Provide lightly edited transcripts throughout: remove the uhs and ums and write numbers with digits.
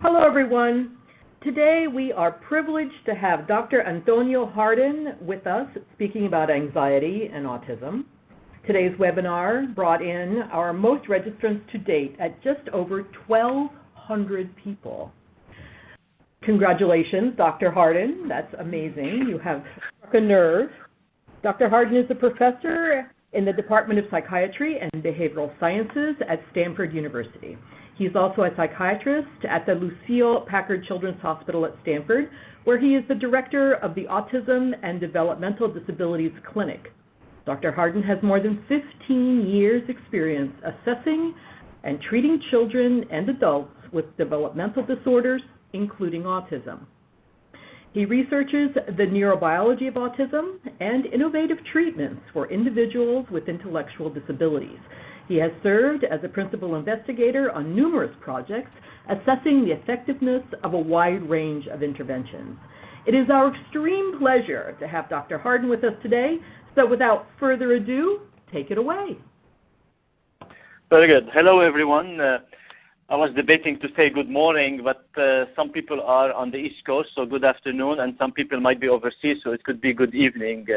Hello, everyone. Today we are privileged to have Dr. Antonio Hardan with us speaking about anxiety and autism. Today's webinar brought in our most registrants to date at just over 1,200 people. Congratulations, Dr. Hardan. That's amazing. You have struck a nerve. Dr. Hardan is a professor in the Department of Psychiatry and Behavioral Sciences at Stanford University. He's also a psychiatrist at the Lucile Packard Children's Hospital at Stanford, where he is the director of the Autism and Developmental Disabilities Clinic. Dr. Hardan has more than 15 years' experience assessing and treating children and adults with developmental disorders, including autism. He researches the neurobiology of autism and innovative treatments for individuals with intellectual disabilities. He has served as a principal investigator on numerous projects assessing the effectiveness of a wide range of interventions. It is our extreme pleasure to have Dr. Hardan with us today, so without further ado, take it away. Very good. Hello, everyone. I was debating to say good morning, but some people are on the East Coast, so good afternoon, and some people might be overseas, so it could be good evening.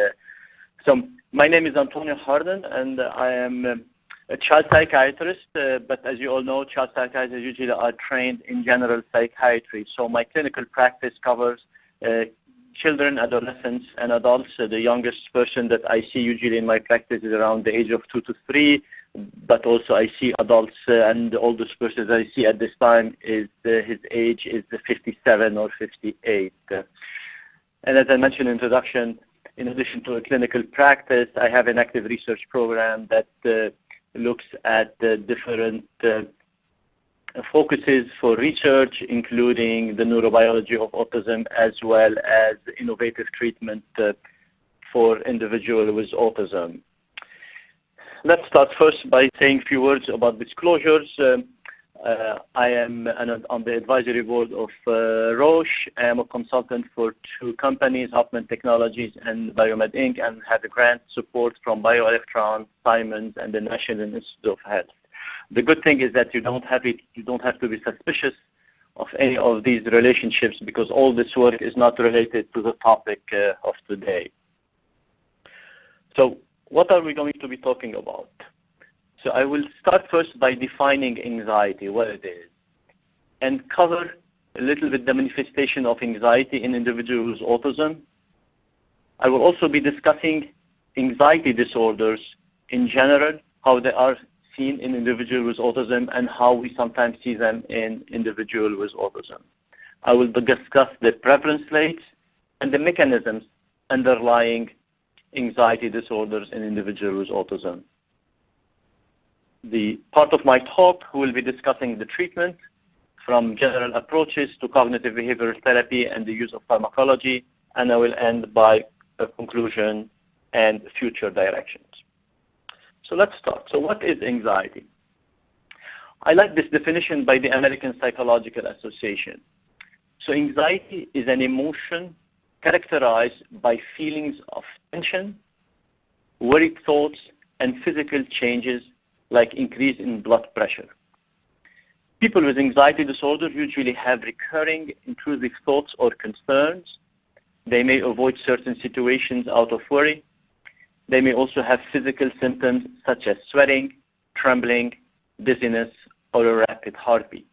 So my name is Antonio Hardan, and I am a child psychiatrist, but as you all know, child psychiatrists usually are trained in general psychiatry. So my clinical practice covers children, adolescents, and adults. The youngest person that I see usually in my practice is around the age of 2 to 3, but also I see adults, and the oldest person I see at this time is his age is 57 or 58. And as I mentioned in introduction, in addition to a clinical practice, I have an active research program that looks at the different focuses for research, including the neurobiology of autism as well as innovative treatment for individuals with autism. Let's start first by saying a few words about disclosures. I am on the advisory board of Roche. I am a consultant for 2 companies, Hoffman Technologies and Biomed Inc., and have a grant support from BioElectron, Simons, and the National Institute of Health. The good thing is that you don't have to be suspicious of any of these relationships because all this work is not related to the topic of today. So what are we going to be talking about? So I will start first by defining anxiety, what it is, and cover a little bit the manifestation of anxiety in individuals with autism. I will also be discussing anxiety disorders in general, how they are seen in individuals with autism and how we sometimes see them in individuals with autism. I will discuss the prevalence rates and the mechanisms underlying anxiety disorders in individuals with autism. The part of my talk will be discussing the treatment from general approaches to cognitive behavioral therapy and the use of pharmacology, and I will end by a conclusion and future directions. So let's start. So what is anxiety? I like this definition by the American Psychological Association. So anxiety is an emotion characterized by feelings of tension, worried thoughts, and physical changes like increase in blood pressure. People with anxiety disorder usually have recurring intrusive thoughts or concerns. They may avoid certain situations out of worry. They may also have physical symptoms such as sweating, trembling, dizziness, or a rapid heartbeat.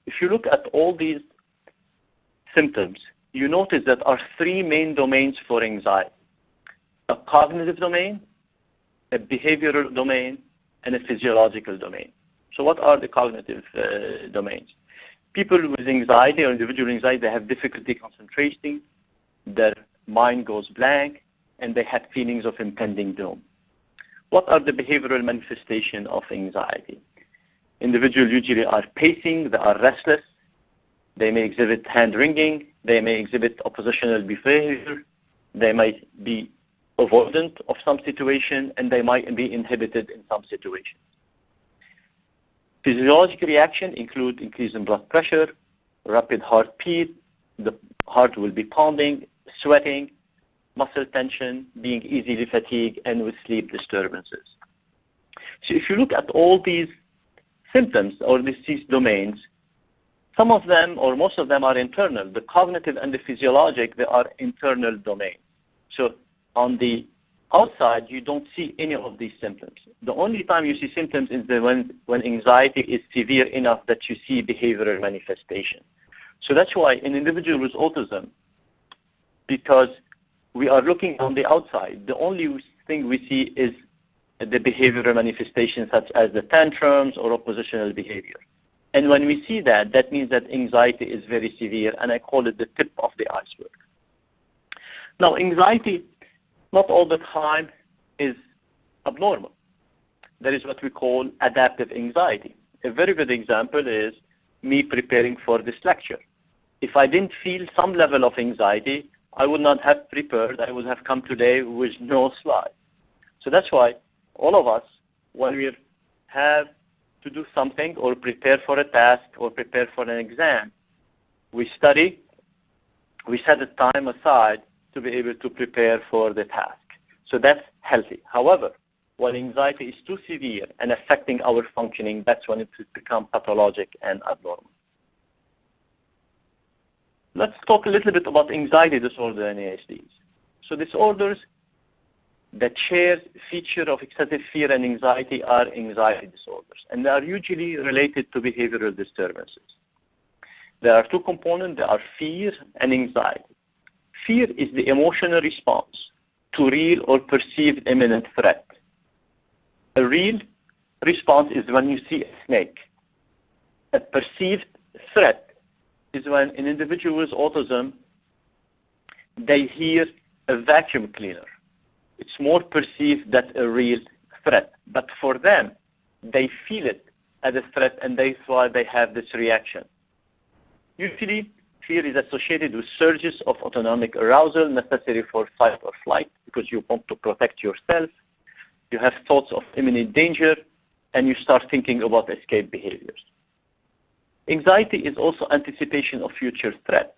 If you look at all these symptoms, you notice that there are 3 main domains for anxiety: a cognitive domain, a behavioral domain, and a physiological domain. So what are the cognitive domains? People with anxiety or individual anxiety, they have difficulty concentrating, their mind goes blank, and they have feelings of impending doom. What are the behavioral manifestations of anxiety? Individuals usually are pacing, they are restless, they may exhibit hand wringing, they may exhibit oppositional behavior, they might be avoidant of some situation, and they might be inhibited in some situations. Physiological reactions include increase in blood pressure, rapid heartbeat, the heart will be pounding, sweating, muscle tension, being easily fatigued, and with sleep disturbances. So if you look at all these symptoms or these domains, Some of them, or most of them, are internal. The cognitive and the physiologic, they are internal domains. So on the outside, you don't see any of these symptoms. The only time you see symptoms is when anxiety is severe enough that you see behavioral manifestation. So that's why an individual with autism, because we are looking on the outside, the only thing we see is the behavioral manifestations such as the tantrums or oppositional behavior. And when we see that, that means that anxiety is very severe, and I call it the tip of the iceberg. Now, anxiety, not all the time, is abnormal. There is what we call adaptive anxiety. A very good example is me preparing for this lecture. If I didn't feel some level of anxiety, I would not have prepared. I would have come today with no slides. So that's why all of us, when we have to do something or prepare for a task or prepare for an exam, we study, we set a time aside to be able to prepare for the task. So that's healthy. However, when anxiety is too severe and affecting our functioning, that's when it becomes pathologic and abnormal. Let's talk a little bit about anxiety disorder and ASDs. So disorders that share feature of excessive fear and anxiety are anxiety disorders, and they are usually related to behavioral disturbances. There are two components. There are fear and anxiety. Fear is the emotional response to real or perceived imminent threat. A real response is when you see a snake. A perceived threat is when an individual with autism, they hear a vacuum cleaner. It's more perceived than a real threat. But for them, they feel it as a threat, and that's why they have this reaction. Usually, fear is associated with surges of autonomic arousal necessary for fight or flight because you want to protect yourself. You have thoughts of imminent danger, and you start thinking about escape behaviors. Anxiety is also anticipation of future threat.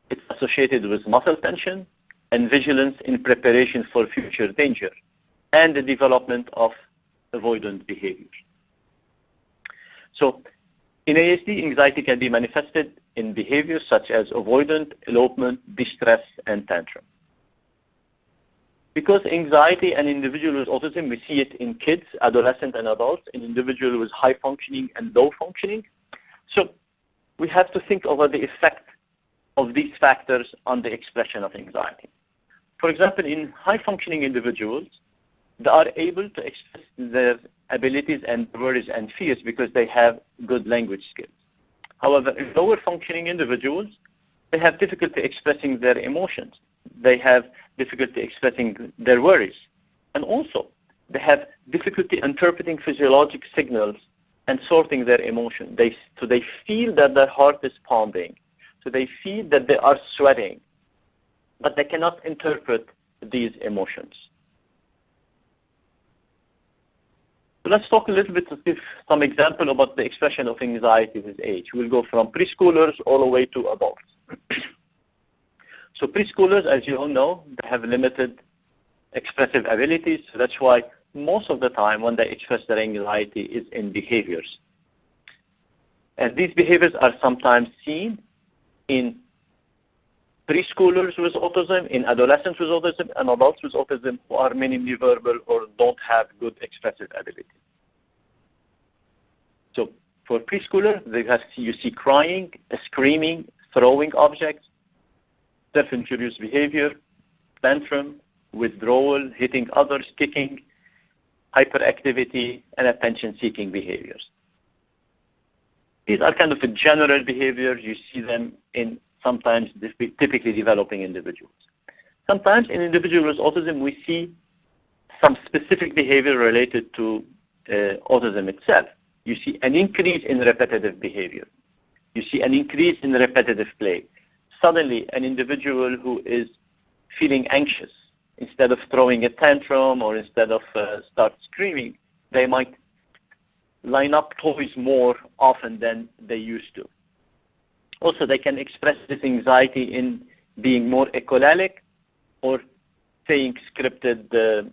It's associated with muscle tension and vigilance in preparation for future danger and the development of avoidant behavior. So in ASD, anxiety can be manifested in behaviors such as avoidant, elopement, distress, and tantrum. Because anxiety and individuals with autism, we see it in kids, adolescents, and adults, in individuals with high functioning and low functioning. So we have to think over the effect of these factors on the expression of anxiety. For example, in high-functioning individuals, they are able to express their abilities and worries and fears because they have good language skills. However, in lower-functioning individuals, they have difficulty expressing their emotions. They have difficulty expressing their worries. And also, they have difficulty interpreting physiologic signals and sorting their emotions. So they feel that their heart is pounding. So they feel that they are sweating, but they cannot interpret these emotions. So let's talk a little bit to give some example about the expression of anxiety with age. We'll go from preschoolers all the way to adults. So preschoolers, as you all know, they have limited expressive abilities. So that's why most of the time when they express their anxiety is in behaviors. And these behaviors are sometimes seen in preschoolers with autism, in adolescents with autism, and adults with autism who are minimally verbal or don't have good expressive ability. So for preschoolers, you see crying, screaming, throwing objects, self-injurious behavior, tantrum, withdrawal, hitting others, kicking, hyperactivity, and attention-seeking behaviors. These are kind of the general behaviors. You see them in sometimes typically developing individuals. Sometimes in individuals with autism, we see some specific behavior related to autism itself. You see an increase in repetitive behavior. You see an increase in repetitive play. Suddenly, an individual who is feeling anxious, instead of throwing a tantrum or instead of start screaming, they might line up toys more often than they used to. Also, they can express this anxiety in being more echolalic or saying scripted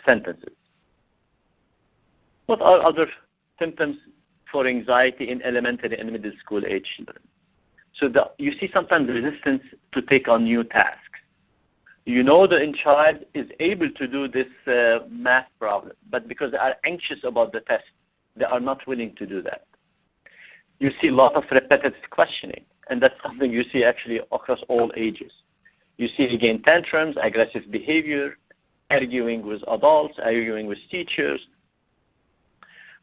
sentences. What are other symptoms for anxiety in elementary and middle school age children. So you see sometimes resistance to take on new tasks. You know the child is able to do this math problem, but because they are anxious about the test, they are not willing to do that. You see a lot of repetitive questioning, and that's something you see actually across all ages. You see again tantrums, aggressive behavior, arguing with adults, arguing with teachers,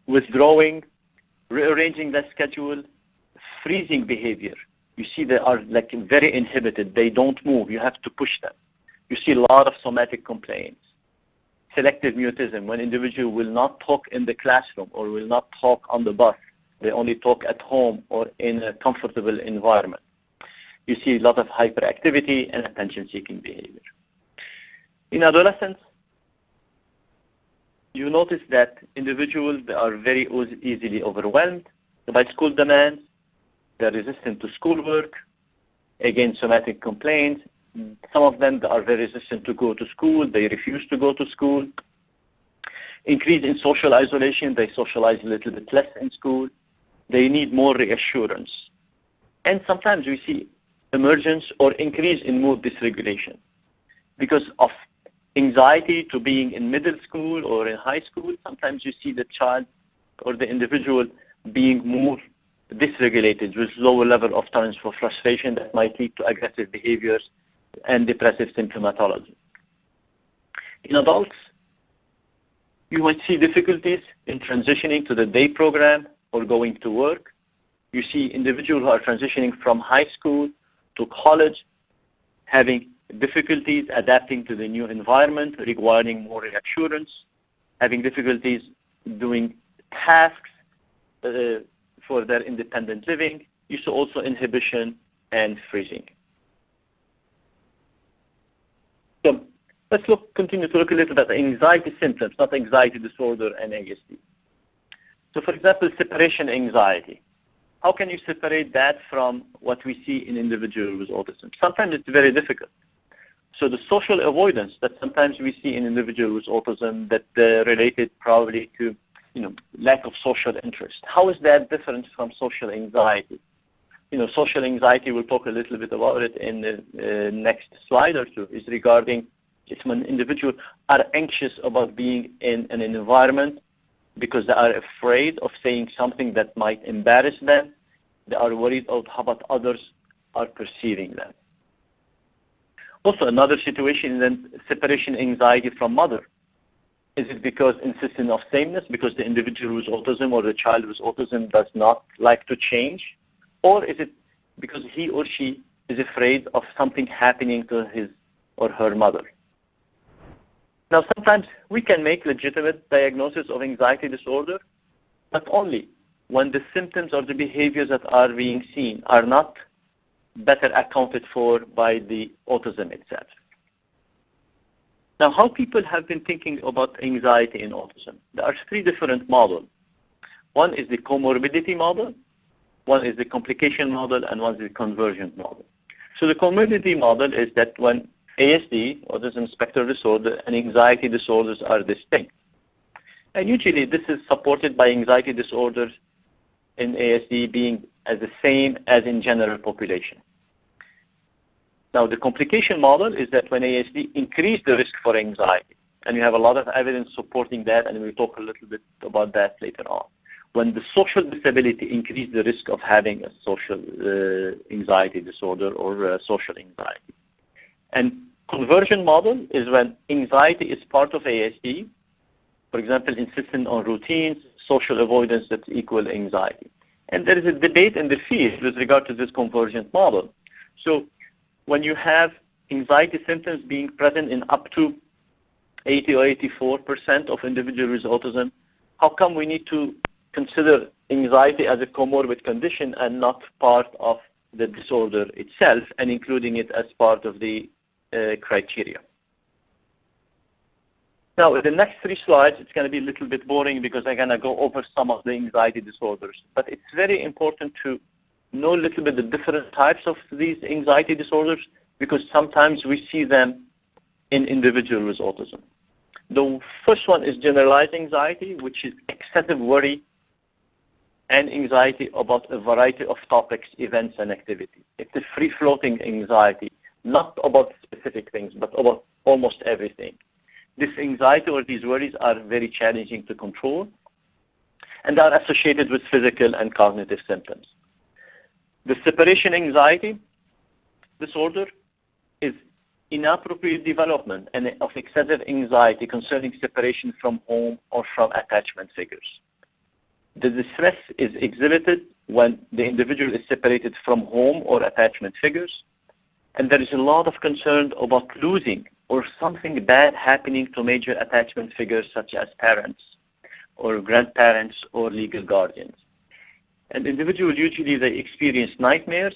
withdrawing, rearranging the schedule, freezing behavior. You see they are like very inhibited. They don't move. You have to push them. You see a lot of somatic complaints. Selective mutism, when individual will not talk in the classroom or will not talk on the bus. They only talk at home or in a comfortable environment. You see a lot of hyperactivity and attention-seeking behavior. In adolescence, you notice that individuals are very easily overwhelmed by school demands. They're resistant to schoolwork. Again, somatic complaints. Some of them are very resistant to go to school. They refuse to go to school. Increase in social isolation. They socialize a little bit less in school. They need more reassurance. And sometimes we see emergence or increase in mood dysregulation because of anxiety to being in middle school or in high school. Sometimes you see the child or the individual being more dysregulated with lower level of tolerance for frustration that might lead to aggressive behaviors and depressive symptomatology. In adults, you might see difficulties in transitioning to the day program or going to work. You see individuals who are transitioning from high school to college having difficulties adapting to the new environment, requiring more reassurance, having difficulties doing tasks for their independent living. You see also inhibition and freezing. So let's continue to look a little at anxiety symptoms, not anxiety disorder and ASD. So for example, separation anxiety. How can you separate that from what we see in individuals with autism? Sometimes it's very difficult. So the social avoidance that sometimes we see in individuals with autism that related probably to lack of social interest. How is that different from social anxiety? Social anxiety, we'll talk a little bit about it in the next slide or two, is regarding it's when individuals are anxious about being in an environment because they are afraid of saying something that might embarrass them. They are worried about how others are perceiving them. Also, another situation is then separation anxiety from mother. Is it because insistence of sameness, because the individual with autism or the child with autism does not like to change? Or is it because he or she is afraid of something happening to his or her mother? Now, sometimes we can make legitimate diagnosis of anxiety disorder, but only when the symptoms or the behaviors that are being seen are not better accounted for by the autism itself. Now, how people have been thinking about anxiety in autism? There are three different models. One is the comorbidity model, one is the complication model, and one is the convergent model. So the comorbidity model is that when ASD, autism spectrum disorder, and anxiety disorders are distinct. And usually this is supported by anxiety disorders in ASD being as the same as in general population. Now, the complication model is that when ASD increase the risk for anxiety, and you have a lot of evidence supporting that, and we'll talk a little bit about that later on. When the social disability increase the risk of having a social anxiety disorder or social anxiety. And conversion model is when anxiety is part of ASD, for example, insisting on routines, social avoidance that's equal anxiety. And there is a debate in the field with regard to this convergent model. So when you have anxiety symptoms being present in up to 80 or 84% of individuals with autism, how come we need to consider anxiety as a comorbid condition and not part of the disorder itself and including it as part of the criteria? Now, in the next three slides, it's going to be a little bit boring because I'm going to go over some of the anxiety disorders. But it's very important to know a little bit the different types of these anxiety disorders because sometimes we see them in individuals with autism. The first one is generalized anxiety, which is excessive worry and anxiety about a variety of topics, events, and activities. It's a free-floating anxiety, not about specific things, but about almost everything. This anxiety or these worries are very challenging to control and are associated with physical and cognitive symptoms. The separation anxiety disorder is inappropriate development and of excessive anxiety concerning separation from home or from attachment figures. The distress is exhibited when the individual is separated from home or attachment figures, and there is a lot of concern about losing or something bad happening to major attachment figures such as parents or grandparents or legal guardians. And individuals usually they experience nightmares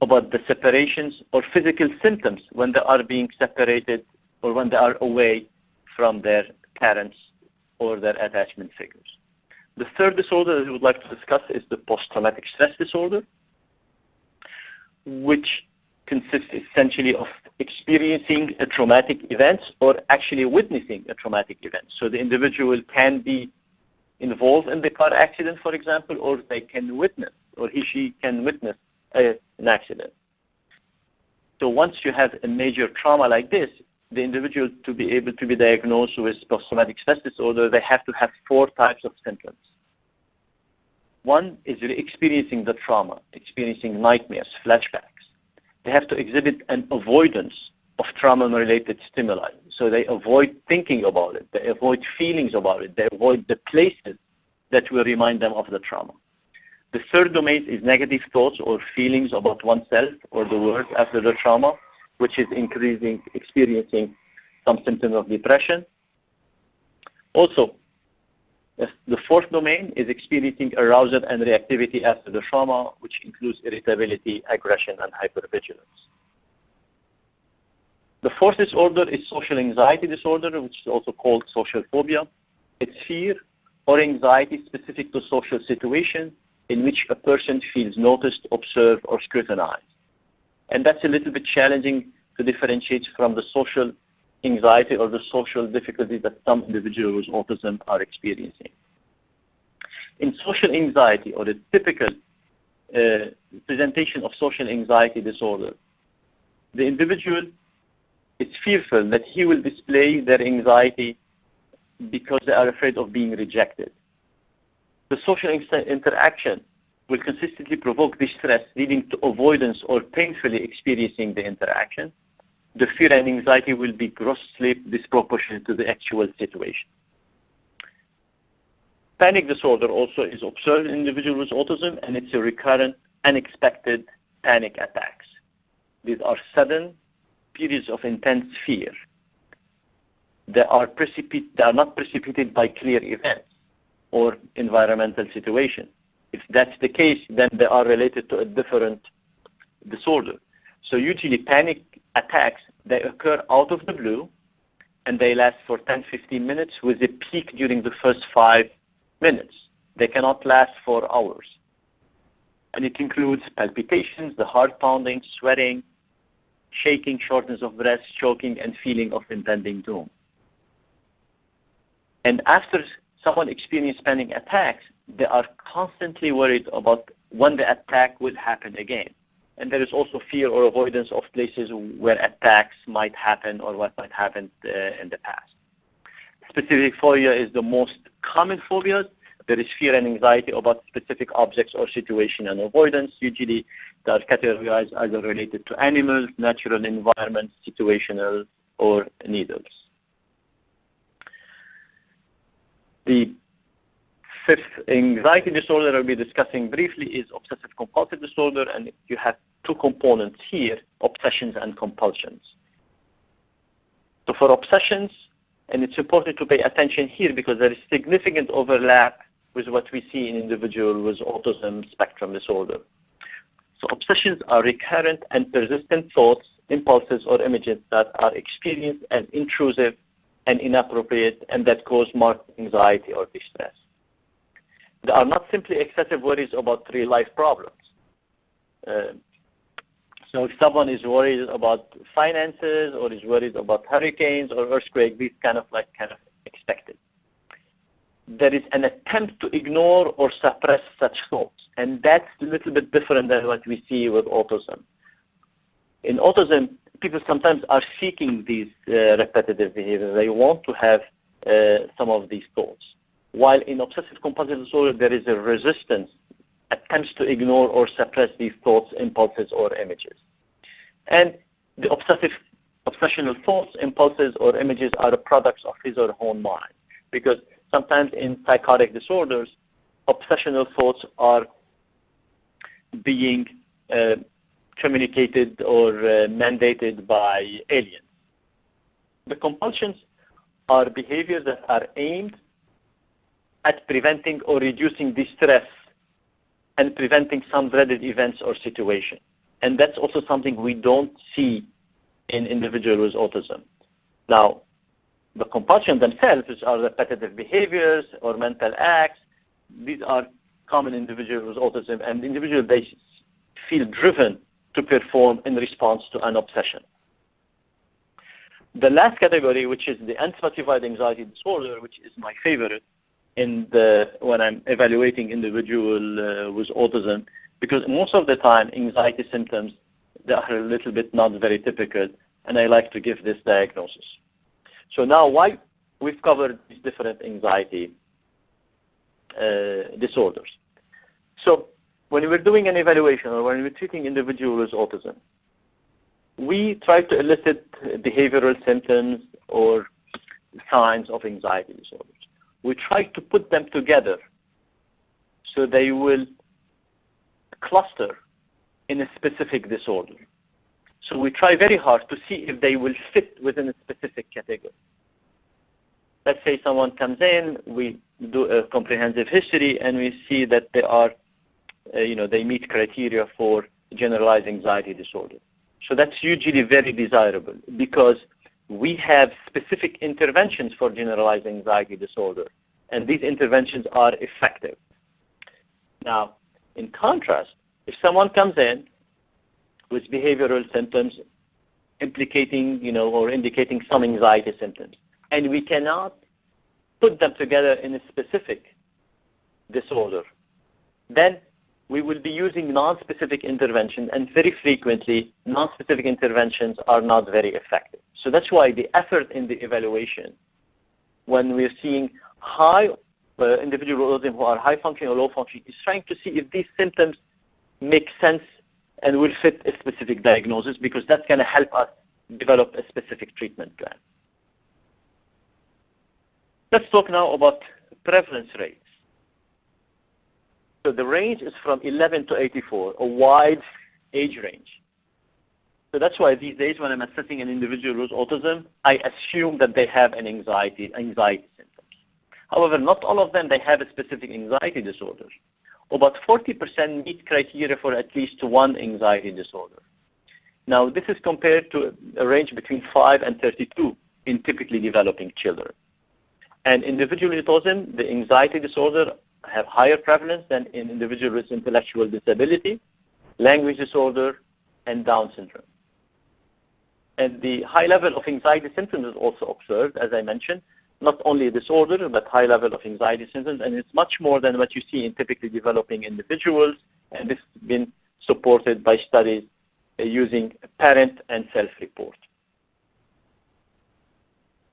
about the separations or physical symptoms when they are being separated or when they are away from their parents or their attachment figures. The third disorder that we would like to discuss is the post-traumatic stress disorder, which consists essentially of experiencing a traumatic event or actually witnessing a traumatic event. So the individual can be involved in the car accident, for example, or they can witness, or she can witness an accident. So once you have a major trauma like this, the individual to be able to be diagnosed with post-traumatic stress disorder, they have to have 4 types of symptoms. One is experiencing the trauma, experiencing nightmares, flashbacks. They have to exhibit an avoidance of trauma-related stimuli. So they avoid thinking about it. They avoid feelings about it. They avoid the places that will remind them of the trauma. The third domain is negative thoughts or feelings about oneself or the world after the trauma, which is experiencing some symptoms of depression. Also, the fourth domain is experiencing arousal and reactivity after the trauma, which includes irritability, aggression, and hypervigilance. The fourth disorder is social anxiety disorder, which is also called social phobia. It's fear or anxiety specific to social situations in which a person feels noticed, observed, or scrutinized. And that's a little bit challenging to differentiate from the social anxiety or the social difficulties that some individuals with autism are experiencing. In social anxiety, or the typical presentation of social anxiety disorder, the individual is fearful that he will display their anxiety because they are afraid of being rejected. The social interaction will consistently provoke distress, leading to avoidance or painfully experiencing the interaction. The fear and anxiety will be grossly disproportionate to the actual situation. Panic disorder also is observed in individuals with autism, and it's a recurrent, unexpected panic attacks. These are sudden periods of intense fear. They are not precipitated by clear events or environmental situation. If that's the case, then they are related to a different disorder. So usually panic attacks, they occur out of the blue, and they last for 10-15 minutes with a peak during the first 5 minutes. They cannot last for hours. And it includes palpitations, the heart pounding, sweating, shaking, shortness of breath, choking, and feeling of impending doom. And after someone experiences panic attacks, they are constantly worried about when the attack will happen again. And there is also fear or avoidance of places where attacks might happen or what might happen in the past. Specific phobia is the most common phobias. There is fear and anxiety about specific objects or situation and avoidance. Usually they are categorized either related to animals, natural environments, situational, or needles. The fifth anxiety disorder I'll be discussing briefly is obsessive compulsive disorder, and you have 2 components here, obsessions and compulsions. So for obsessions, and it's important to pay attention here because there is significant overlap with what we see in individuals with autism spectrum disorder. So obsessions are recurrent and persistent thoughts, impulses, or images that are experienced as intrusive and inappropriate and that cause marked anxiety or distress. They are not simply excessive worries about real-life problems. So if someone is worried about finances or is worried about hurricanes or earthquakes, these kind of expected. there is an attempt to ignore or suppress such thoughts. And that's a little bit different than what we see with autism. In autism, people sometimes are seeking these repetitive behaviors. They want to have some of these thoughts. While in obsessive compulsive disorder, there is a resistance, attempts to ignore or suppress these thoughts, impulses, or images. And the obsessional thoughts, impulses, or images are the products of his or her own mind. Because sometimes in psychotic disorders, obsessional thoughts are being communicated or mandated by aliens. The compulsions are behaviors that are aimed at preventing or reducing distress and preventing some dreaded events or situation. And that's also something we don't see in individuals with autism. Now, the compulsions themselves, which are repetitive behaviors or mental acts, these are common in individuals with autism, and individuals, they feel driven to perform in response to an obsession. The last category, which is the unspecified anxiety disorder, which is my favorite when I'm evaluating individual with autism, because most of the time anxiety symptoms, they are a little bit not very typical, and I like to give this diagnosis. So now why we've covered these different anxiety disorders. So when we're doing an evaluation or when we're treating individuals with autism, we try to elicit behavioral symptoms or signs of anxiety disorders. We try to put them together so they will cluster in a specific disorder. So we try very hard to see if they will fit within a specific category. Let's say someone comes in, we do a comprehensive history, and we see that they are, they meet criteria for generalized anxiety disorder. So that's usually very desirable because we have specific interventions for generalized anxiety disorder, and these interventions are effective. Now, in contrast, if someone comes in with behavioral symptoms implicating, or indicating some anxiety symptoms, and we cannot put them together in a specific disorder, then we will be using non-specific interventions, and very frequently, non-specific interventions are not very effective. So that's why the effort in the evaluation, when we're seeing high individuals who are high functioning or low functioning, is trying to see if these symptoms make sense and will fit a specific diagnosis, because that's going to help us develop a specific treatment plan. Let's talk now about prevalence rates. So the range is from 11 to 84, a wide age range. So that's why these days when I'm assessing an individual with autism, I assume that they have an anxiety symptoms. However, not all of them, they have a specific anxiety disorder. About 40% meet criteria for at least one anxiety disorder. Now, this is compared to a range between 5 and 32 in typically developing children. And individuals with autism, the anxiety disorder have higher prevalence than in individuals with intellectual disability, language disorder, and Down syndrome. And the high level of anxiety symptoms is also observed, as I mentioned, not only a disorder, but high level of anxiety symptoms, and it's much more than what you see in typically developing individuals, and this has been supported by studies using parent and self-report.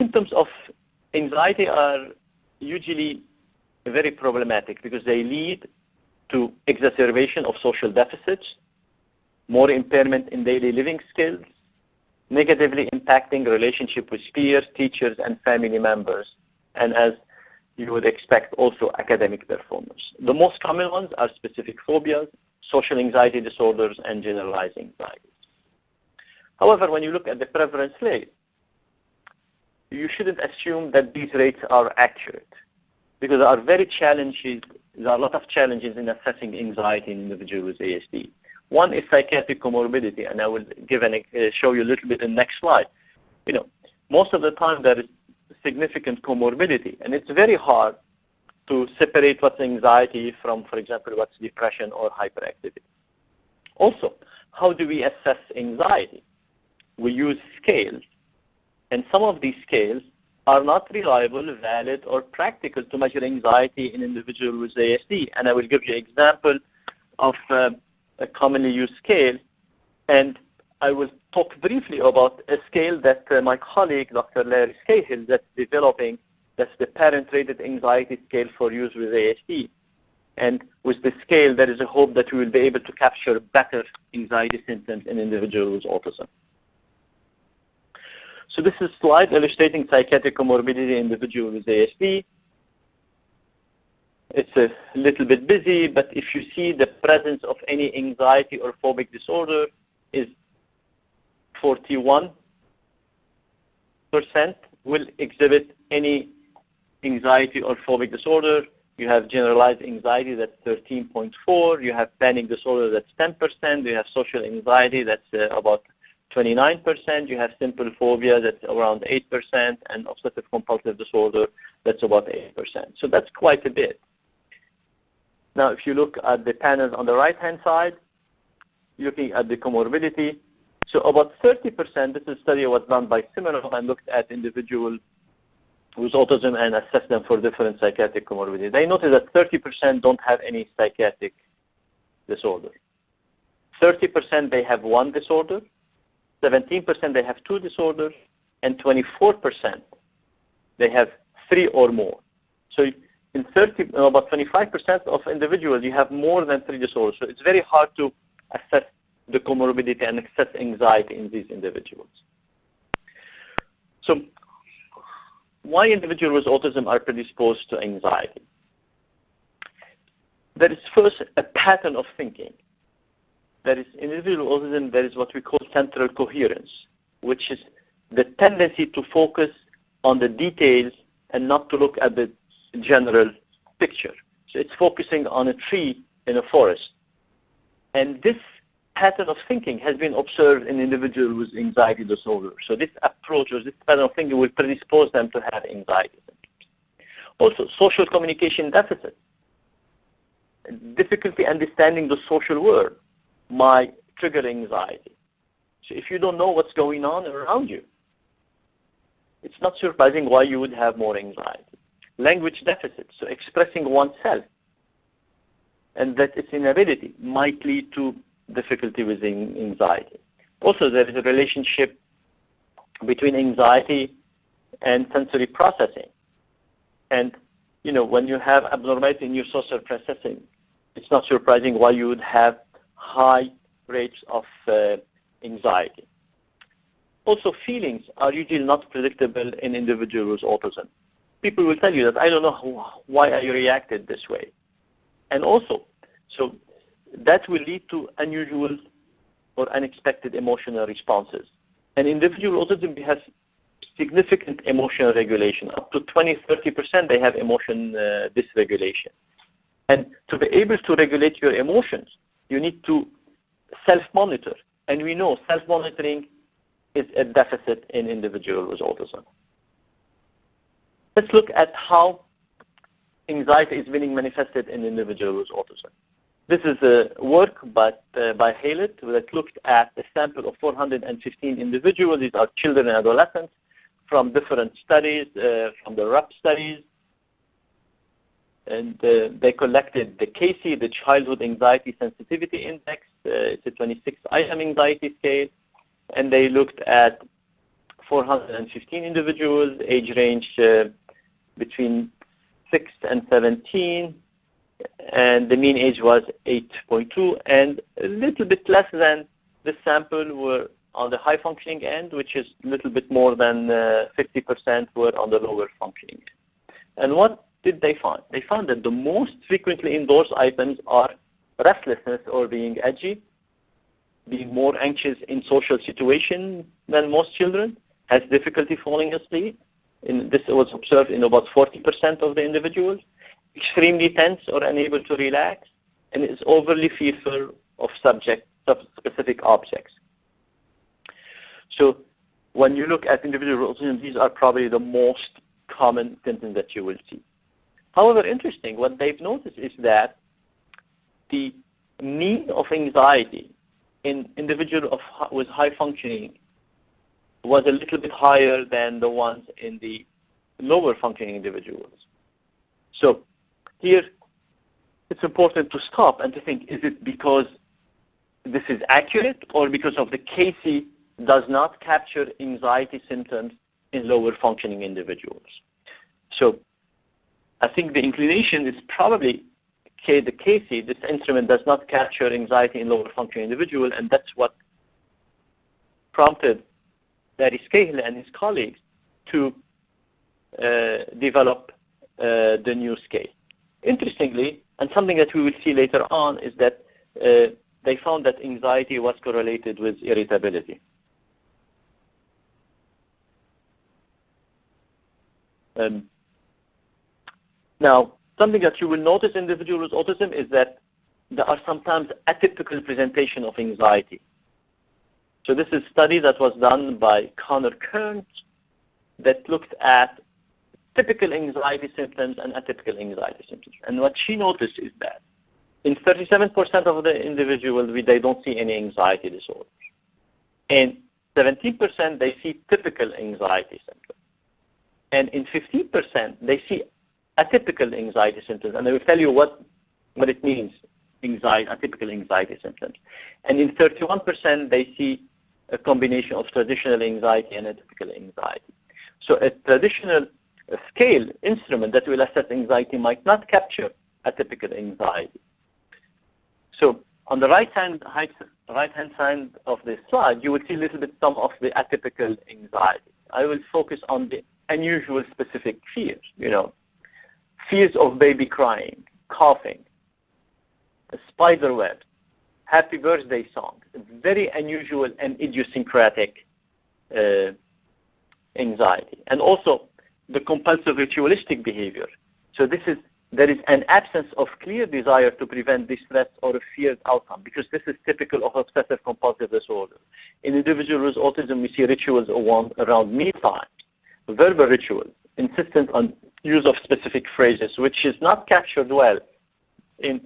Symptoms of anxiety are usually very problematic because they lead to exacerbation of social deficits, more impairment in daily living skills, negatively impacting relationship with peers, teachers, and family members, and as you would expect, also academic performance. The most common ones are specific phobias, social anxiety disorders, and generalized anxieties. However, when you look at the prevalence rate, you shouldn't assume that these rates are accurate, because there are a lot of challenges in assessing anxiety in individuals with ASD. One is psychiatric comorbidity, and I will show you a little bit in the next slide. Most of the time there is significant comorbidity, and it's very hard to separate what's anxiety from, for example, what's depression or hyperactivity. Also, how do we assess anxiety? We use scales, and some of these scales are not reliable, valid, or practical to measure anxiety in individuals with ASD. And I will give you an example of a commonly used scale. And I will talk briefly about a scale that my colleague, Dr. Larry Scahill, that's developing. That's the parent-rated anxiety scale for use with ASD. And with the scale, there is a hope that we will be able to capture better anxiety symptoms in individuals with autism. So this is a slide illustrating psychiatric comorbidity in individuals with ASD. It's a little bit busy, but if you see the presence of any anxiety or phobic disorder is 41% will exhibit any anxiety or phobic disorder. You have generalized anxiety, that's 13.4. You have panic disorder, that's 10%. You have social anxiety, that's about 29%. You have simple phobia, that's around 8%. And obsessive compulsive disorder, that's about 8%. So that's quite a bit. Now, if you look at the panels on the right-hand side, looking at the comorbidity, so about 30%, this is a study that was done by Simonoff and looked at individuals with autism and assessed them for different psychiatric comorbidities. They noticed that 30% don't have any psychiatric disorder. 30% they have one disorder, 17% they have two disorders, and 24% they have three or more. So in about 25% of individuals, you have more than three disorders. So it's very hard to assess the comorbidity and assess anxiety in these individuals. So why individuals with autism are predisposed to anxiety? There is first a pattern of thinking. There is in individual autism, there is what we call central coherence, which is the tendency to focus on the details and not to look at the general picture. So it's focusing on a tree in a forest. And this pattern of thinking has been observed in individuals with anxiety disorder. So this approach or this pattern of thinking will predispose them to have anxiety symptoms. Also, social communication deficit. Difficulty understanding the social world might trigger anxiety. So if you don't know what's going on around you, it's not surprising why you would have more anxiety. Language deficit, so expressing oneself, and that its inability might lead to difficulty with anxiety. Also, there is a relationship between anxiety and sensory processing. And, when you have abnormality in your social processing, it's not surprising why you would have high rates of anxiety. Also, feelings are usually not predictable in individuals with autism. People will tell you that, I don't know why I reacted this way. And also, so that will lead to unusual or unexpected emotional responses. And individual autism has significant emotional regulation. Up to 20-30% they have emotion dysregulation. And to be able to regulate your emotions, you need to self-monitor. And we know self-monitoring is a deficit in individuals with autism. Let's look at how anxiety is being manifested in individuals with autism. This is a work by Haylett that looked at a sample of 415 individuals. These are children and adolescents from different studies, from the RUP studies. And they collected the CASI, the Childhood Anxiety Sensitivity Index. It's a 26-item anxiety scale. And they looked at 415 individuals, age range between 6 and 17. And the mean age was 8.2, and a little bit less than the sample were on the high functioning end, which is a little bit more than 50% were on the lower functioning end. And what did they find? They found that the most frequently endorsed items are restlessness or being edgy, being more anxious in social situations than most children, has difficulty falling asleep. And this was observed in about 40% of the individuals. Extremely tense or unable to relax, and is overly fearful of specific objects. So when you look at individual autism, these are probably the most common symptoms that you will see. However, interesting, what they've noticed is that the mean of anxiety in individuals with high functioning was a little bit higher than the ones in the lower functioning individuals. So here, it's important to stop and to think, is it because this is accurate or because of the KC does not capture anxiety symptoms in lower functioning individuals? So I think the inclination is probably the KC, this instrument does not capture anxiety in lower functioning individuals, and that's what prompted Larry Scahill and his colleagues to develop the new scale. Interestingly, and something that we will see later on, is that they found that anxiety was correlated with irritability. Now, something that you will notice in individuals with autism is that there are sometimes atypical presentation of anxiety. So this is a study that was done by Connor Kearns that looked at typical anxiety symptoms and atypical anxiety symptoms. And what she noticed is that in 37% of the individuals, they don't see any anxiety disorders. In 17%, they see typical anxiety symptoms. And in 15%, they see atypical anxiety symptoms. And I will tell you what it means, atypical anxiety symptoms. And in 31%, they see a combination of traditional anxiety and atypical anxiety. So a traditional scale instrument that will assess anxiety might not capture atypical anxiety. So on the right-hand side of this slide, you will see a little bit some of the atypical anxiety. I will focus on the unusual specific fears, fears of baby crying, coughing, spider webs, happy birthday song, very unusual and idiosyncratic anxiety. And also the compulsive ritualistic behavior. So there is an absence of clear desire to prevent distress or a feared outcome, because this is typical of obsessive compulsive disorder. In individuals with autism, we see rituals around meal times, verbal rituals, insistence on use of specific phrases, which is not captured well in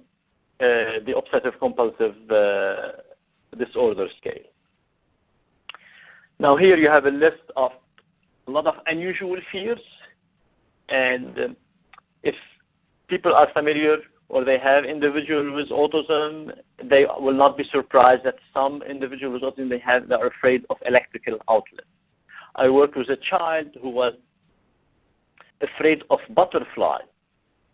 the obsessive compulsive disorder scale. Now here you have a list of a lot of unusual fears, and if people are familiar or they have individuals with autism, they will not be surprised that some individuals with autism, they are afraid of electrical outlets. I worked with a child who was afraid of butterflies,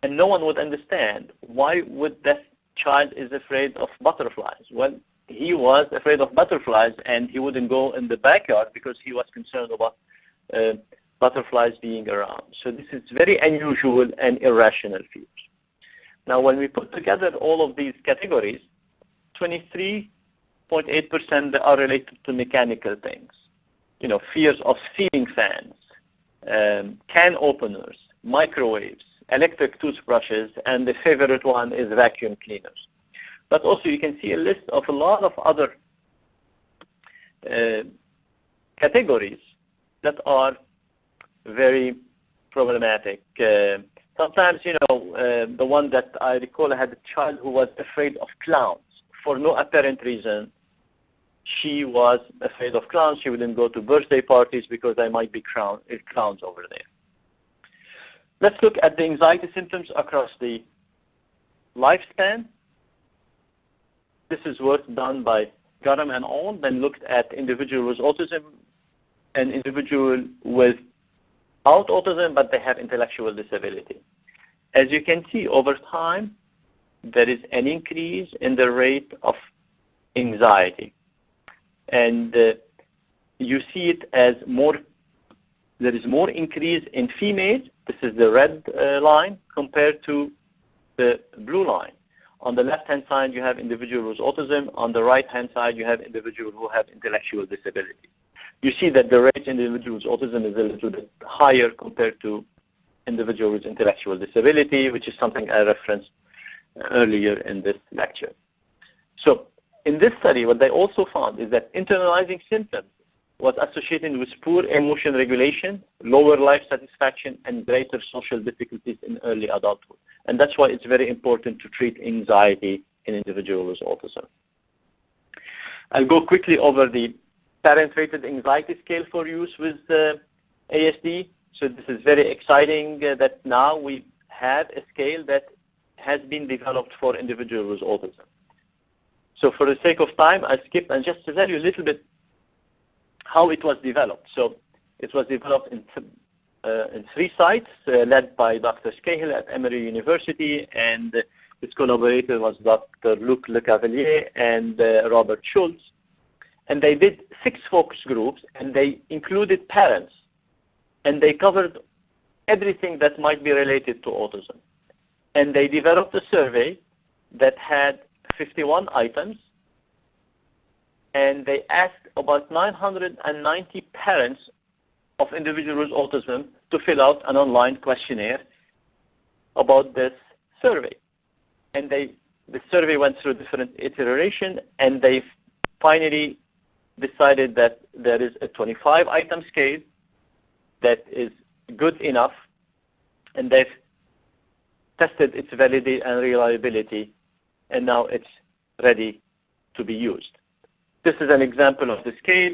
and no one would understand why would that child is afraid of butterflies. Well, he was afraid of butterflies, and he wouldn't go in the backyard because he was concerned about butterflies being around. So this is very unusual and irrational fears. Now, when we put together all of these categories, 23.8% are related to mechanical things. Fears of ceiling fans, can openers, microwaves, electric toothbrushes, and the favorite one is vacuum cleaners. But also you can see a list of a lot of other categories that are very problematic. Sometimes, the one that I recall, I had a child who was afraid of clowns for no apparent reason. She was afraid of clowns. She wouldn't go to birthday parties because there might be clowns over there. Let's look at the anxiety symptoms across the lifespan. This is work done by Garam and al. Then looked at individuals with autism and individual without autism, but they have intellectual disability. As you can see, over time, there is an increase in the rate of anxiety. And you see it as there is more increase in females. This is the red line compared to the blue line. On the left-hand side, you have individuals with autism. On the right-hand side, you have individuals who have intellectual disability. You see that the rate in individuals with autism is a little bit higher compared to individuals with intellectual disability, which is something I referenced earlier in this lecture. So in this study, what they also found is that internalizing symptoms was associated with poor emotion regulation, lower life satisfaction, and greater social difficulties in early adulthood. And that's why it's very important to treat anxiety in individuals with autism. I'll go quickly over the parent-rated anxiety scale for use with ASD. So this is very exciting that now we have a scale that has been developed for individuals with autism. So for the sake of time, I skip and just to tell you a little bit how it was developed. So it was developed in 3 sites led by Dr. Scahill at Emory University, and his collaborator was Dr. Luc Lecavalier and Robert Schultz. And they did 6 focus groups, and they included parents, and they covered everything that might be related to autism. And they developed a survey that had 51 items, and they asked about 990 parents of individuals with autism to fill out an online questionnaire about this survey. And the survey went through different iterations, and they finally decided that there is a 25-item scale that is good enough, and they've tested its validity and reliability, and now it's ready to be used. This is an example of the scale,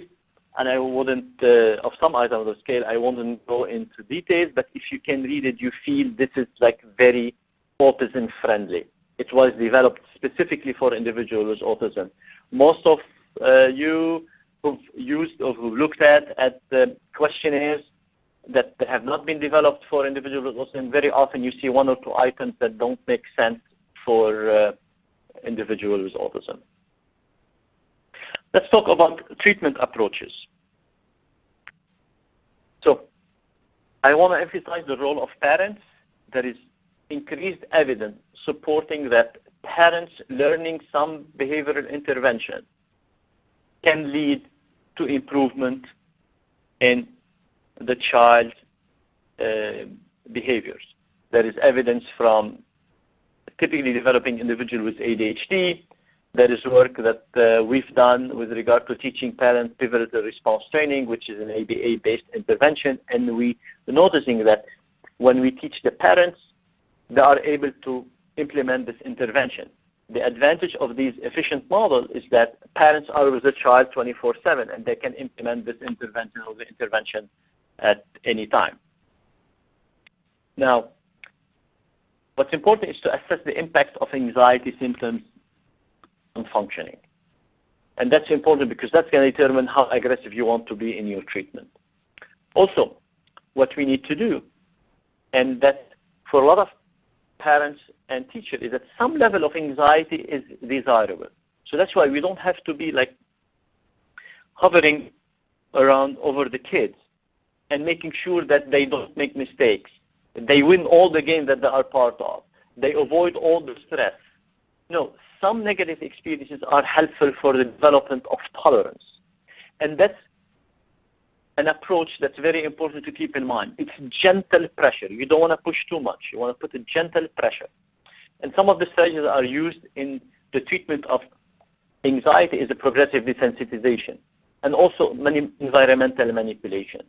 and I wouldn't, of some items of the scale, I wouldn't go into details, but if you can read it, you feel this is like very autism friendly. It was developed specifically for individuals with autism. Most of you who've used or who've looked at the questionnaires that have not been developed for individuals with autism, very often you see 1 or 2 items that don't make sense for individuals with autism. Let's talk about treatment approaches. So I want to emphasize the role of parents. There is increased evidence supporting that parents learning some behavioral intervention can lead to improvement in the child's behaviors. There is evidence from typically developing individuals with ADHD. There is work that we've done with regard to teaching parents pivotal response training, which is an ABA-based intervention, and we're noticing that when we teach the parents, they are able to implement this intervention. The advantage of these efficient models is that parents are with the child 24/7, and they can implement this intervention or the intervention at any time. Now, what's important is to assess the impact of anxiety symptoms on functioning. And that's important because that's going to determine how aggressive you want to be in your treatment. Also, what we need to do, and that for a lot of parents and teachers, is that some level of anxiety is desirable. So that's why we don't have to be like hovering around over the kids and making sure that they don't make mistakes. They win all the games that they are part of. They avoid all the stress. No, some negative experiences are helpful for the development of tolerance. And that's an approach that's very important to keep in mind. It's gentle pressure. You don't want to push too much. You want to put a gentle pressure. And some of the strategies that are used in the treatment of anxiety is a progressive desensitization and also environmental manipulation.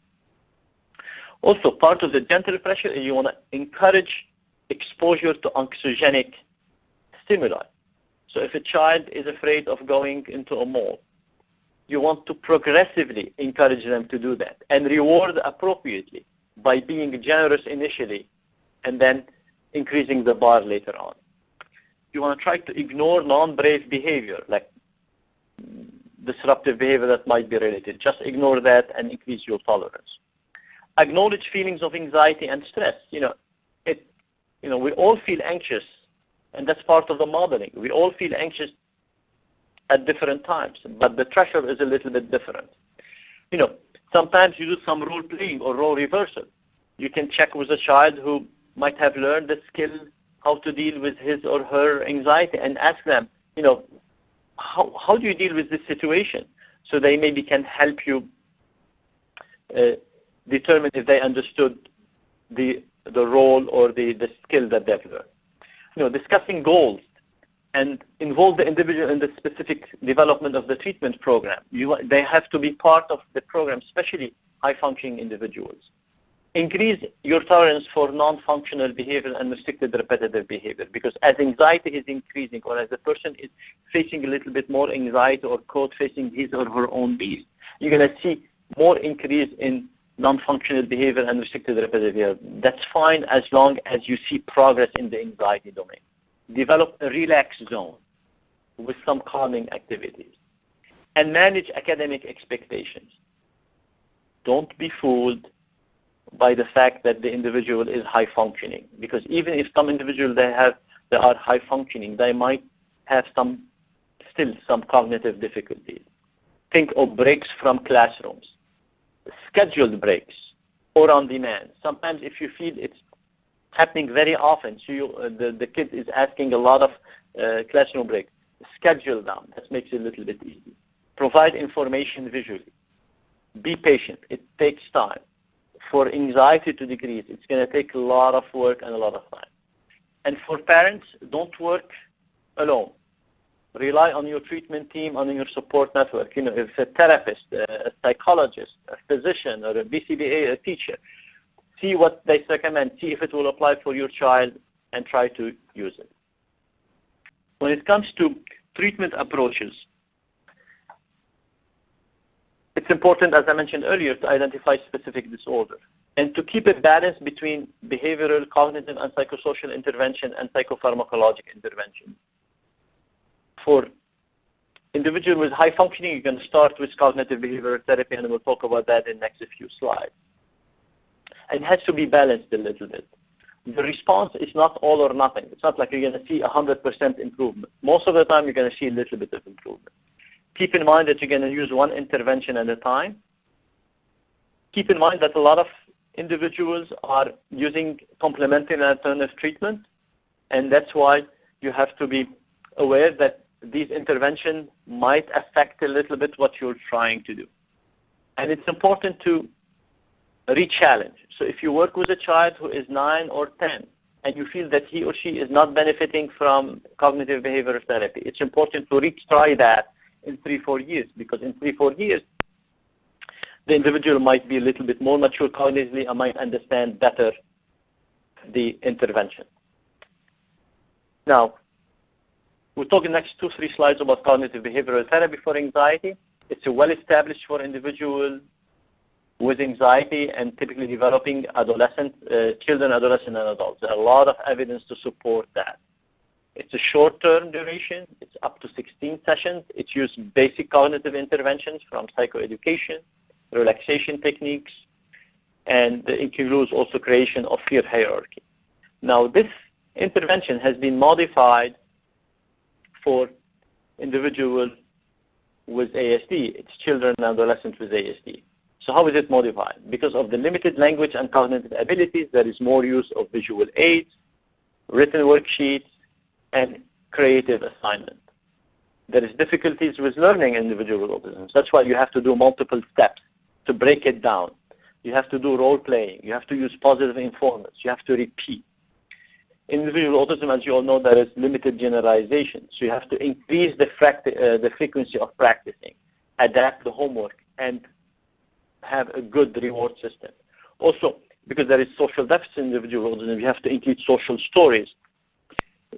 Also, part of the gentle pressure is you want to encourage exposure to anxiogenic stimuli. So if a child is afraid of going into a mall, you want to progressively encourage them to do that and reward appropriately by being generous initially and then increasing the bar later on. You want to try to ignore non-brave behavior, like disruptive behavior that might be related. Just ignore that and increase your tolerance. Acknowledge feelings of anxiety and stress. We all feel anxious, and that's part of the modeling. We all feel anxious at different times, but the threshold is a little bit different. Sometimes you do some role playing or role reversal. You can check with a child who might have learned the skill how to deal with his or her anxiety and ask them, how do you deal with this situation? So they maybe can help you determine if they understood the role or the skill that they've learned. Discussing goals and involve the individual in the specific development of the treatment program. They have to be part of the program, especially high-functioning individuals. Increase your tolerance for non-functional behavior and restricted repetitive behavior, because as anxiety is increasing or as the person is facing a little bit more anxiety or facing his or her own beast, you're going to see more increase in non-functional behavior and restricted repetitive behavior. That's fine as long as you see progress in the anxiety domain. Develop a relax zone with some calming activities. And manage academic expectations. Don't be fooled by the fact that the individual is high functioning, because even if some individuals they are high functioning, they might have still some cognitive difficulties. Think of breaks from classrooms, scheduled breaks, or on demand. Sometimes if you feel it's happening very often, so the kid is asking a lot of classroom breaks, schedule them. That makes it a little bit easy. Provide information visually. Be patient. It takes time. For anxiety to decrease, it's going to take a lot of work and a lot of time. And for parents, don't work alone. Rely on your treatment team, on your support network. If a therapist, a psychologist, a physician, or a BCBA, a teacher, see what they recommend, see if it will apply for your child, and try to use it. When it comes to treatment approaches, it's important, as I mentioned earlier, to identify specific disorder and to keep a balance between behavioral, cognitive, and psychosocial intervention and psychopharmacologic intervention. For individuals with high functioning, you can start with cognitive behavioral therapy, and we'll talk about that in the next few slides. It has to be balanced a little bit. The response is not all or nothing. It's not like you're going to see 100% improvement. Most of the time, you're going to see a little bit of improvement. Keep in mind that you're going to use one intervention at a time. Keep in mind that a lot of individuals are using complementary and alternative treatment, and that's why you have to be aware that these interventions might affect a little bit what you're trying to do. And it's important to re-challenge. So if you work with a child who is 9 or 10 and you feel that he or she is not benefiting from cognitive behavioral therapy, it's important to retry that in 3-4 years, because in 3-4 years, the individual might be a little bit more mature cognitively and might understand better the intervention. Now, we'll talk in the next 2-3 slides about cognitive behavioral therapy for anxiety. It's well established for individuals with anxiety and typically developing children, adolescents, and adults. There are a lot of evidence to support that. It's a short-term duration. It's up to 16 sessions. It uses basic cognitive interventions from psychoeducation, relaxation techniques, and it includes also creation of fear hierarchy. Now, this intervention has been modified for individuals with ASD. It's children and adolescents with ASD. So how is it modified? Because of the limited language and cognitive abilities, there is more use of visual aids, written worksheets, and creative assignment. There is difficulties with learning individual with autism. That's why you have to do multiple steps to break it down. You have to do role playing. You have to use positive informants. You have to repeat. Individual autism, as you all know, there is limited generalization. So you have to increase the frequency of practicing, adapt the homework, and have a good reward system. Also, because there is social deficit in individual autism, you have to include social stories.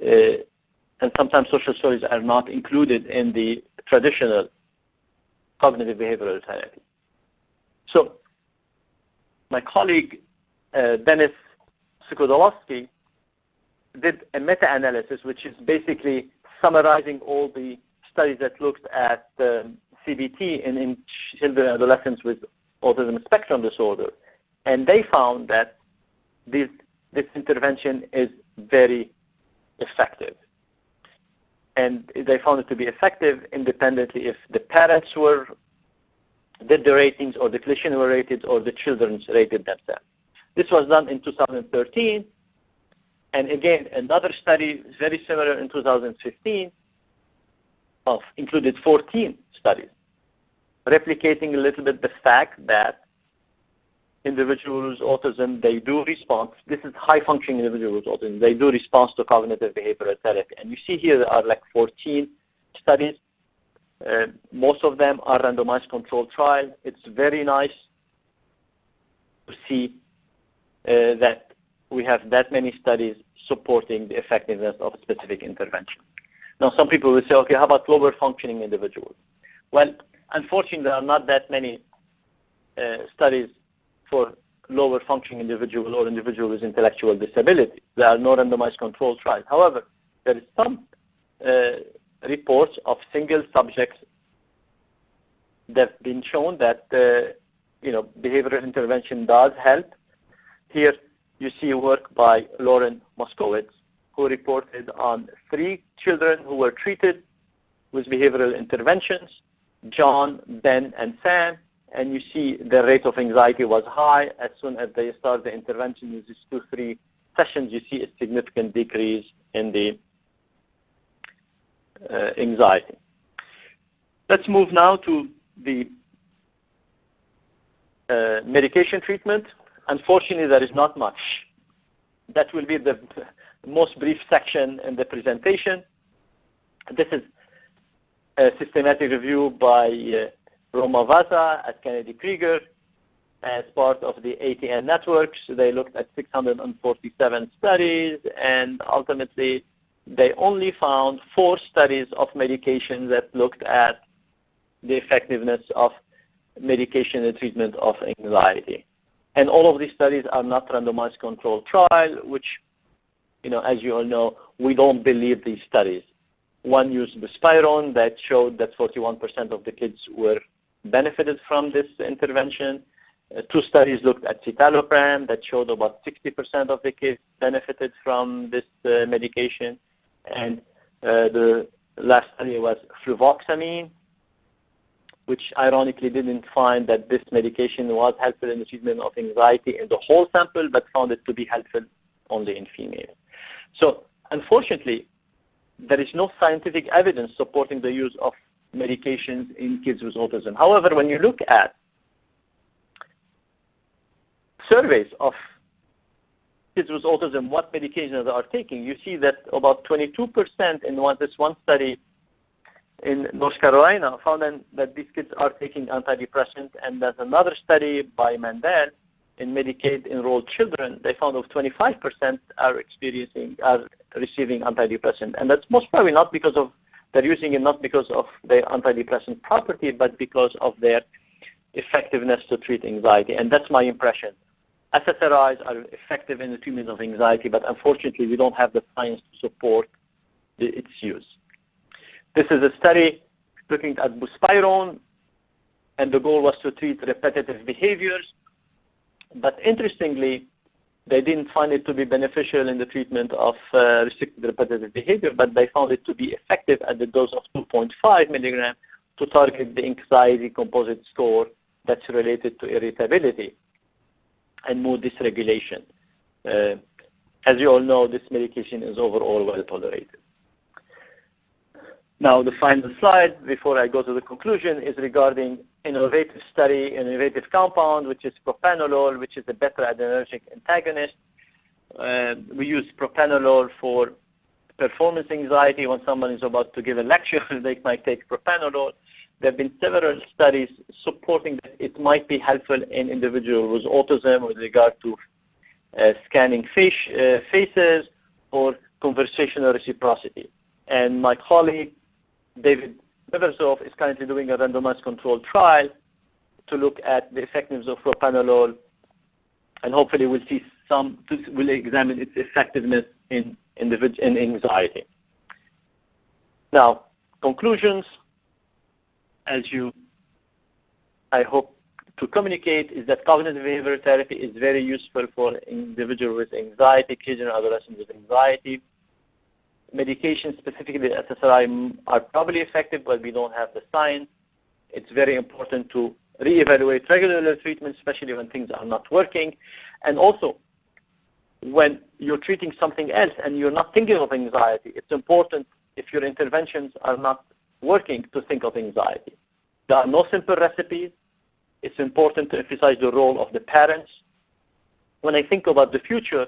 And sometimes social stories are not included in the traditional cognitive behavioral therapy. So my colleague, Dennis Sokolowski, did a meta-analysis, which is basically summarizing all the studies that looked at CBT in children and adolescents with autism spectrum disorder. And they found that this intervention is very effective. And they found it to be effective independently if the parents did the ratings, or the clinician were rated, or the children rated themselves. This was done in 2013. And again, another study very similar in 2015 included 14 studies, replicating a little bit the fact that individuals with autism, they do respond. This is high-functioning individuals with autism. They do respond to cognitive behavioral therapy. And you see here there are like 14 studies. Most of them are randomized controlled trials. It's very nice to see that we have that many studies supporting the effectiveness of a specific intervention. Now, some people will say, okay, how about lower functioning individuals? Well, unfortunately, there are not that many studies for lower functioning individual or individual with intellectual disability. There are no randomized controlled trials. However, there is some reports of single subjects that have been shown that behavioral intervention does help. Here you see work by Lauren Moskowitz, who reported on 3 children who were treated with behavioral interventions, John, Ben, and Sam, and you see the rate of anxiety was high. As soon as they start the intervention with these 2-3 sessions, you see a significant decrease in the anxiety. Let's move now to the medication treatment. Unfortunately, there is not much. That will be the most brief section in the presentation. This is a systematic review by Roma Vaza at Kennedy Krieger as part of the ATN networks. They looked at 647 studies, and ultimately they only found 4 studies of medication that looked at the effectiveness of medication in the treatment of anxiety. And all of these studies are not randomized controlled trial, which, as you all know, we don't believe these studies. One used buspirone that showed that 41% of the kids were benefited from this intervention. 2 studies looked at citalopram that showed about 60% of the kids benefited from this medication. And the last study was fluvoxamine, which ironically didn't find that this medication was helpful in the treatment of anxiety in the whole sample, but found it to be helpful only in females. So unfortunately, there is no scientific evidence supporting the use of medications in kids with autism. However, when you look at surveys of kids with autism, what medications they are taking, you see that about 22% in this one study in North Carolina found that these kids are taking antidepressants, and there's another study by Mandel in Medicaid-enrolled children. They found of 25% are receiving antidepressant, and that's most probably not because of they're using it not because of their antidepressant property, but because of their effectiveness to treat anxiety, and that's my impression. SSRIs are effective in the treatment of anxiety, but unfortunately we don't have the science to support its use. This is a study looking at buspirone, and the goal was to treat repetitive behaviors. But interestingly, they didn't find it to be beneficial in the treatment of restricted repetitive behavior, but they found it to be effective at the dose of 2.5 milligrams to target the anxiety composite score that's related to irritability and mood dysregulation. As you all know, this medication is overall well tolerated. Now, the final slide before I go to the conclusion is regarding innovative study, innovative compound, which is propranolol, which is a beta-adrenergic antagonist. We use propranolol for performance anxiety. When someone is about to give a lecture, they might take propranolol. There have been several studies supporting that it might be helpful in individuals with autism with regard to scanning faces or conversational reciprocity. And my colleague, David Beversov, is currently doing a randomized controlled trial to look at the effectiveness of propranolol, and hopefully we'll examine its effectiveness in anxiety. Now, conclusions, as I hope to communicate, is that cognitive behavioral therapy is very useful for individuals with anxiety, children and adolescents with anxiety. Medications, specifically SSRI, are probably effective, but we don't have the science. It's very important to reevaluate regular treatment, especially when things are not working. And also, when you're treating something else and you're not thinking of anxiety, it's important, if your interventions are not working, to think of anxiety. There are no simple recipes. It's important to emphasize the role of the parents. When I think about the future,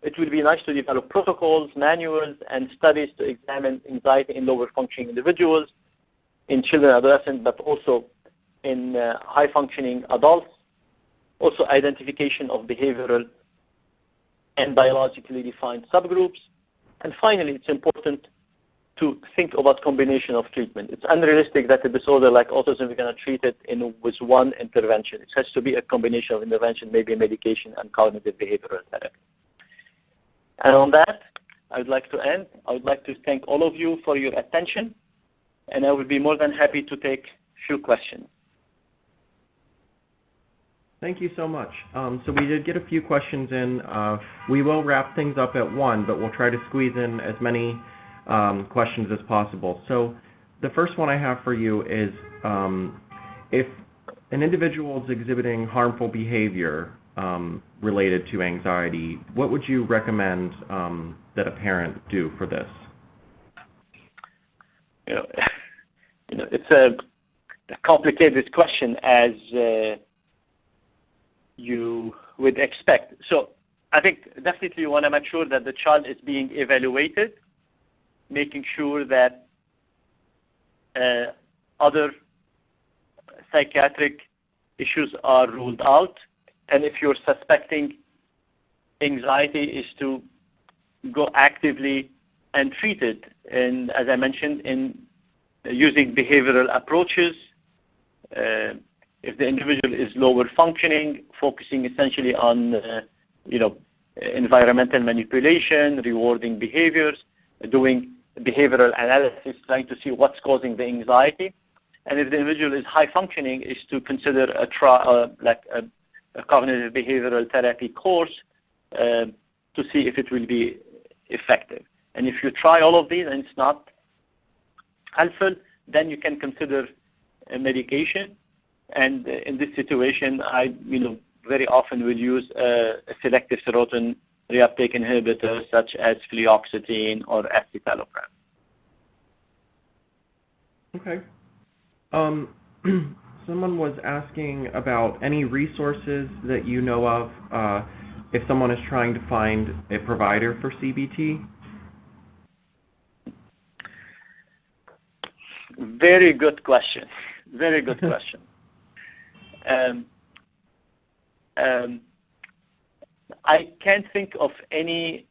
it will be nice to develop protocols, manuals, and studies to examine anxiety in lower functioning individuals, in children and adolescents, but also in high functioning adults. Also identification of behavioral and biologically defined subgroups. And finally, it's important to think about combination of treatment. It's unrealistic that a disorder like autism, we're going to treat it with one intervention. It has to be a combination of intervention, maybe medication and cognitive behavioral therapy. And on that, I would like to end. I would like to thank all of you for your attention, and I would be more than happy to take a few questions. Thank you so much. So we did get a few questions in. We will wrap things up at 1, but we'll try to squeeze in as many questions as possible. So the first one I have for you is, if an individual is exhibiting harmful behavior related to anxiety, what would you recommend that a parent do for this? It's a complicated question, as you would expect. So I think definitely you want to make sure that the child is being evaluated, making sure that other psychiatric issues are ruled out. And if you're suspecting anxiety, is to go actively and treat it. And as I mentioned, in using behavioral approaches, if the individual is lower functioning, focusing essentially on environmental manipulation, rewarding behaviors, doing behavioral analysis, trying to see what's causing the anxiety. And if the individual is high functioning, is to consider a cognitive behavioral therapy course to see if it will be effective. And if you try all of these and it's not helpful, then you can consider a medication. And in this situation, I very often will use a selective serotonin reuptake inhibitor such as fluoxetine or escitalopram. Okay. Someone was asking about any resources that you know of if someone is trying to find a provider for CBT. Very good question. Very good question. I can't think of any,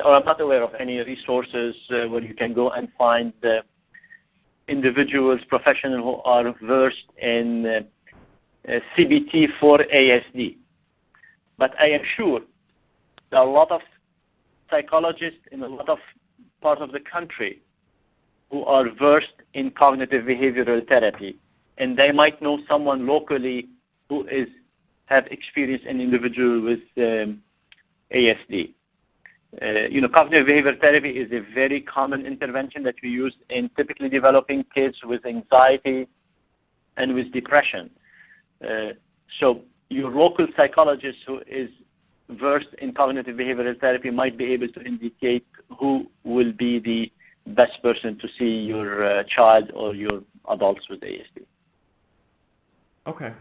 or I'm not aware of any resources where you can go and find individuals, professionals who are versed in CBT for ASD. But I am sure there are a lot of psychologists in a lot of parts of the country who are versed in cognitive behavioral therapy, and they might know someone locally who have experience an individual with ASD. Cognitive behavioral therapy is a very common intervention that we use in typically developing kids with anxiety and with depression. So your local psychologist who is versed in cognitive behavioral therapy might be able to indicate who will be the best person to see your child or your adults with ASD. Okay.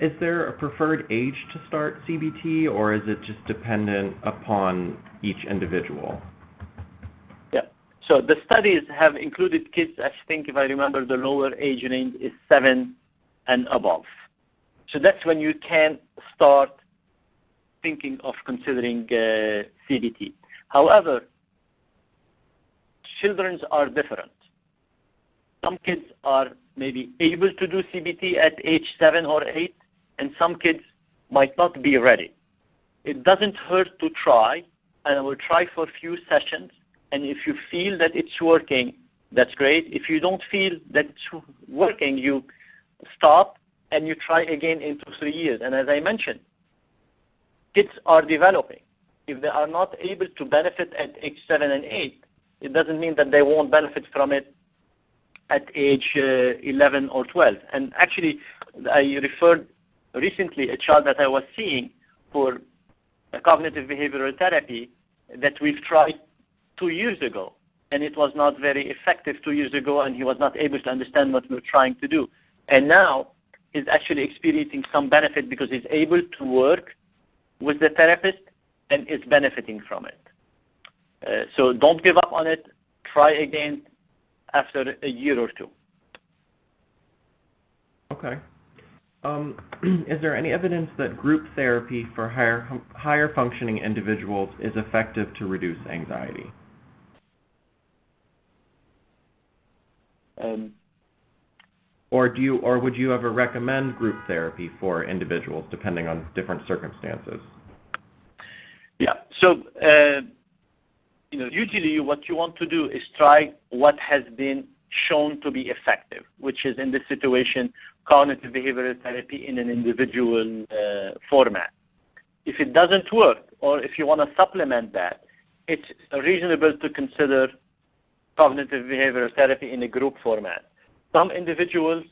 Is there a preferred age to start CBT, or is it just dependent upon each individual? Yeah. So the studies have included kids, I think if I remember, the lower age range is 7 and above. So that's when you can start thinking of considering CBT. However, children are different. Some kids are maybe able to do CBT at age 7 or 8, and some kids might not be ready. It doesn't hurt to try, and I will try for a few sessions, and if you feel that it's working, that's great. If you don't feel that it's working, you stop and you try again in 2-3 years. And as I mentioned, kids are developing. If they are not able to benefit at age 7 and 8, it doesn't mean that they won't benefit from it at age 11 or 12. And actually, I referred recently a child that I was seeing for a cognitive behavioral therapy that we've tried 2 years ago, and it was not very effective 2 years ago, and he was not able to understand what we were trying to do. And now he's actually experiencing some benefit because he's able to work with the therapist and is benefiting from it. So don't give up on it. Try again after a year or 2. Okay. Is there any evidence that group therapy for higher functioning individuals is effective to reduce anxiety? Or would you ever recommend group therapy for individuals depending on different circumstances? Yeah. So, usually what you want to do is try what has been shown to be effective, which is in this situation, cognitive behavioral therapy in an individual format. If it doesn't work, or if you want to supplement that, it's reasonable to consider cognitive behavioral therapy in a group format. Some individuals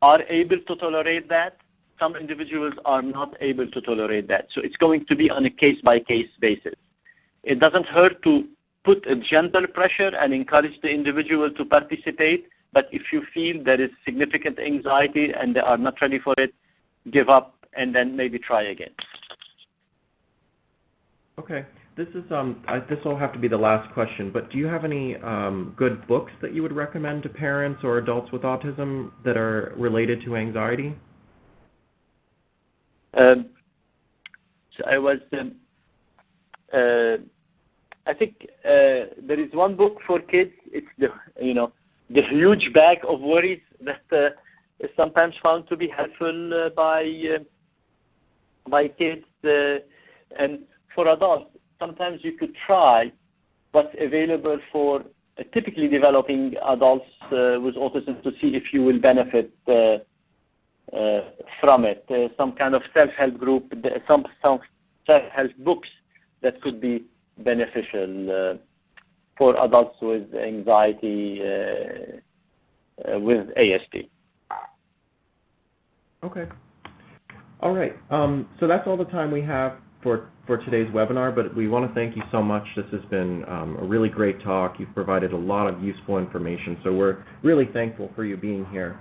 are able to tolerate that. Some individuals are not able to tolerate that. So it's going to be on a case-by-case basis. It doesn't hurt to put a gentle pressure and encourage the individual to participate, but if you feel there is significant anxiety and they are not ready for it, give up and then maybe try again. Okay. This will have to be the last question, but do you have any good books that you would recommend to parents or adults with autism that are related to anxiety? So I was, I think there is one book for kids. It's the huge bag of worries that is sometimes found to be helpful by kids, and for adults. Sometimes you could try what's available for typically developing adults with autism to see if you will benefit from it. Some kind of self-help group, some self-help books that could be beneficial for adults with anxiety with ASD. Okay. All right. So that's all the time we have for today's webinar, but we want to thank you so much. This has been a really great talk. You've provided a lot of useful information, so we're really thankful for you being here.